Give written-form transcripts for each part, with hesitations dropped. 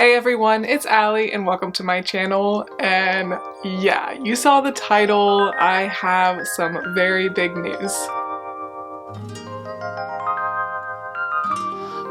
Hey everyone, it's Allie and welcome to my channel. And yeah, you saw the title, I have some very big news.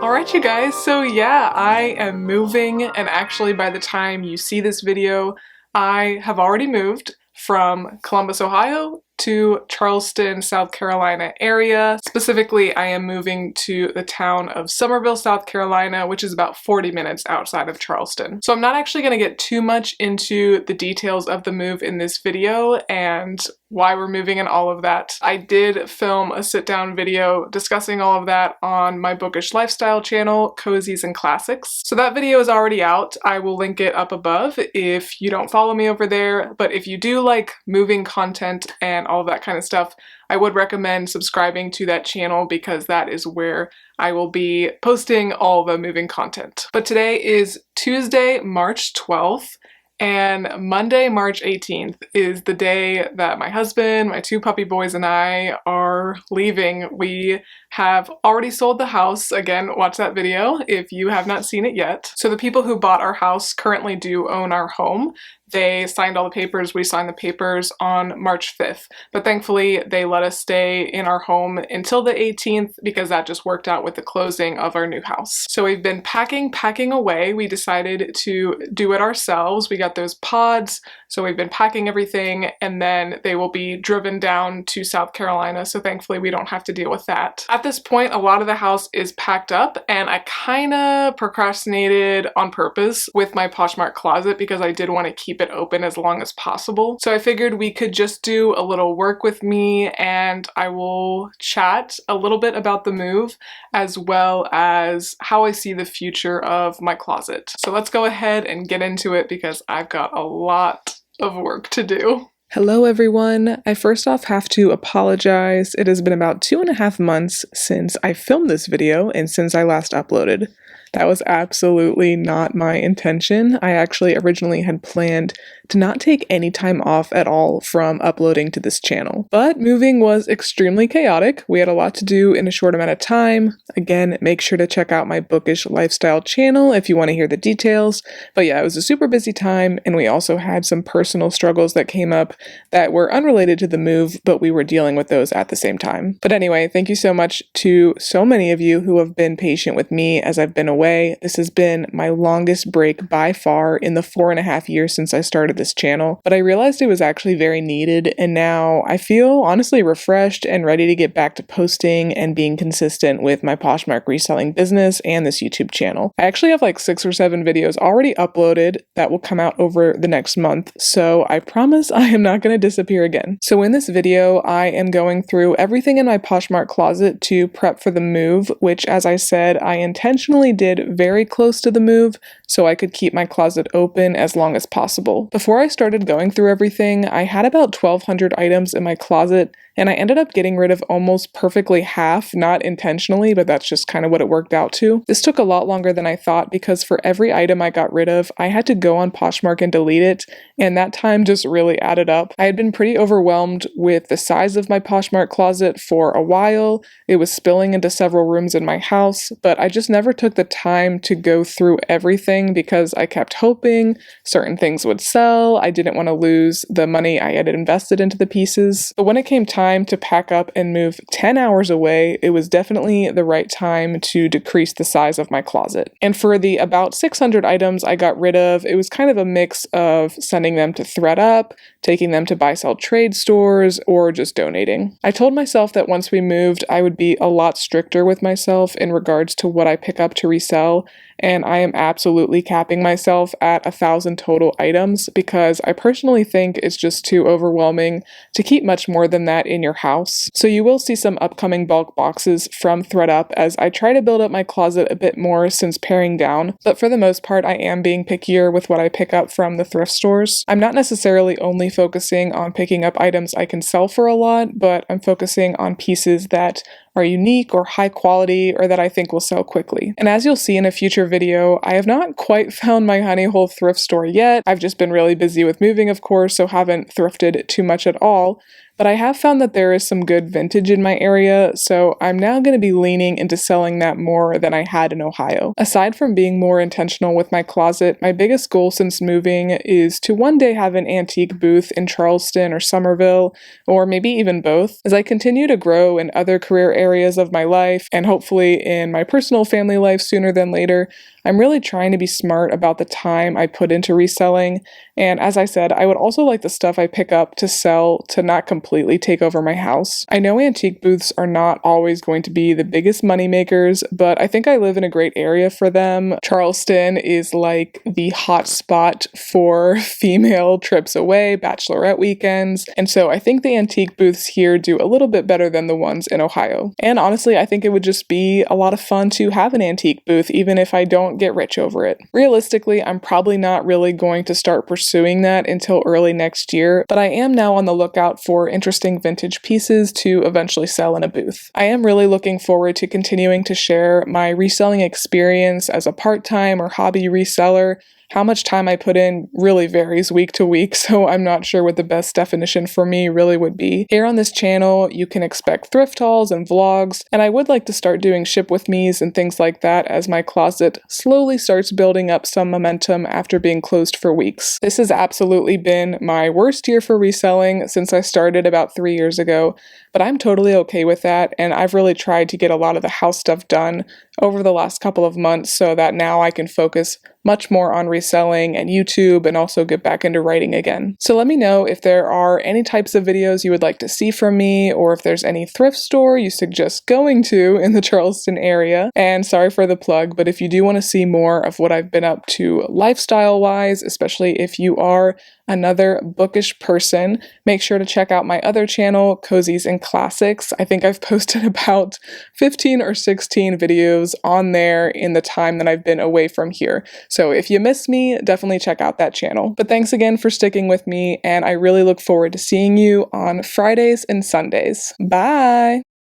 Alright you guys, so yeah, I am moving, and actually by the time you see this video, I have already moved from Columbus, Ohio to Charleston, South Carolina area. Specifically, I am moving to the town of Summerville, South Carolina, which is about 40 minutes outside of Charleston. So I'm not actually going to get too much into the details of the move in this video and why we're moving and all of that. I did film a sit-down video discussing all of that on my bookish lifestyle channel, Cozies and Classics. So that video is already out. I will link it up above if you don't follow me over there. But if you do like moving content and all of that kind of stuff, I would recommend subscribing to that channel because that is where I will be posting all the moving content. But today is Tuesday, March 12th. And Monday, March 18th is the day that my husband, my two puppy boys, and I are leaving. We have already sold the house. Again, watch that video if you have not seen it yet. So the people who bought our house currently do own our home. They signed all the papers. We signed the papers on March 5th. But thankfully, they let us stay in our home until the 18th because that just worked out with the closing of our new house. So we've been packing away. We decided to do it ourselves. We got those pods, so we've been packing everything, and then they will be driven down to South Carolina. So thankfully, we don't have to deal with that. At this point, a lot of the house is packed up, and I kind of procrastinated on purpose with my Poshmark closet because I did want to keep it open as long as possible. So I figured we could just do a little work with me and I will chat a little bit about the move as well as how I see the future of my closet. So let's go ahead and get into it because I've got a lot of work to do. Hello everyone. I first off have to apologize. It has been about 2.5 months since I filmed this video and since I last uploaded. That was absolutely not my intention. I actually originally had planned to not take any time off at all from uploading to this channel. But moving was extremely chaotic. We had a lot to do in a short amount of time. Again, make sure to check out my bookish lifestyle channel if you want to hear the details. But yeah, it was a super busy time, and we also had some personal struggles that came up that were unrelated to the move, but we were dealing with those at the same time. But anyway, thank you so much to so many of you who have been patient with me as I've been away. This has been my longest break by far in the 4.5 years since I started this channel, but I realized it was actually very needed, and now I feel honestly refreshed and ready to get back to posting and being consistent with my Poshmark reselling business and this YouTube channel. I actually have like 6 or 7 videos already uploaded that will come out over the next month, so I promise I am not going to disappear again. So in this video, I am going through everything in my Poshmark closet to prep for the move, which, as I said, I intentionally did very close to the move so I could keep my closet open as long as possible. Before I started going through everything, I had about 1,200 items in my closet, and I ended up getting rid of almost perfectly half, not intentionally, but that's just kind of what it worked out to. This took a lot longer than I thought because for every item I got rid of, I had to go on Poshmark and delete it, and that time just really added up. I had been pretty overwhelmed with the size of my Poshmark closet for a while. It was spilling into several rooms in my house, but I just never took the time to go through everything because I kept hoping certain things would sell. I didn't want to lose the money I had invested into the pieces. But when it came time to pack up and move 10 hours away, it was definitely the right time to decrease the size of my closet. And for the about 600 items I got rid of, it was kind of a mix of sending them to ThredUp, taking them to buy-sell trade stores, or just donating. I told myself that once we moved, I would be a lot stricter with myself in regards to what I pick up to resell, and I am absolutely capping myself at 1,000 total items because I personally think it's just too overwhelming to keep much more than that in your house. So you will see some upcoming bulk boxes from ThredUp as I try to build up my closet a bit more since paring down, but for the most part I am being pickier with what I pick up from the thrift stores. I'm not necessarily only focusing on picking up items I can sell for a lot, but I'm focusing on pieces that are unique or high quality or that I think will sell quickly. And as you'll see in a future video, I have not quite found my honey hole thrift store yet. I've just been really busy with moving, of course, so haven't thrifted too much at all. but I have found that there is some good vintage in my area, so I'm now going to be leaning into selling that more than I had in Ohio. Aside from being more intentional with my closet, my biggest goal since moving is to one day have an antique booth in Charleston or Somerville, or maybe even both. As I continue to grow in other career areas of my life, and hopefully in my personal family life sooner than later, I'm really trying to be smart about the time I put into reselling, and as I said, I would also like the stuff I pick up to sell to not completely take over my house. I know antique booths are not always going to be the biggest money makers, but I think I live in a great area for them. Charleston is like the hot spot for female trips away, bachelorette weekends, and so I think the antique booths here do a little bit better than the ones in Ohio. And honestly, I think it would just be a lot of fun to have an antique booth, even if I don't get rich over it. Realistically, I'm probably not really going to start pursuing that until early next year, but I am now on the lookout for interesting vintage pieces to eventually sell in a booth. I am really looking forward to continuing to share my reselling experience as a part-time or hobby reseller. How much time I put in really varies week to week, so I'm not sure what the best definition for me really would be. Here on this channel, you can expect thrift hauls and vlogs, and I would like to start doing ship with me's and things like that as my closet slowly starts building up some momentum after being closed for weeks. This has absolutely been my worst year for reselling since I started about 3 years ago, but I'm totally okay with that, and I've really tried to get a lot of the house stuff done over the last couple of months so that now I can focus much more on reselling and YouTube and also get back into writing again. So let me know if there are any types of videos you would like to see from me, or if there's any thrift store you suggest going to in the Charleston area. And sorry for the plug, but if you do want to see more of what I've been up to lifestyle-wise, especially if you are another bookish person, make sure to check out my other channel, Cozies and Classics. I think I've posted about 15 or 16 videos on there in the time that I've been away from here. So if you miss me, definitely check out that channel. But thanks again for sticking with me, and I really look forward to seeing you on Fridays and Sundays. Bye!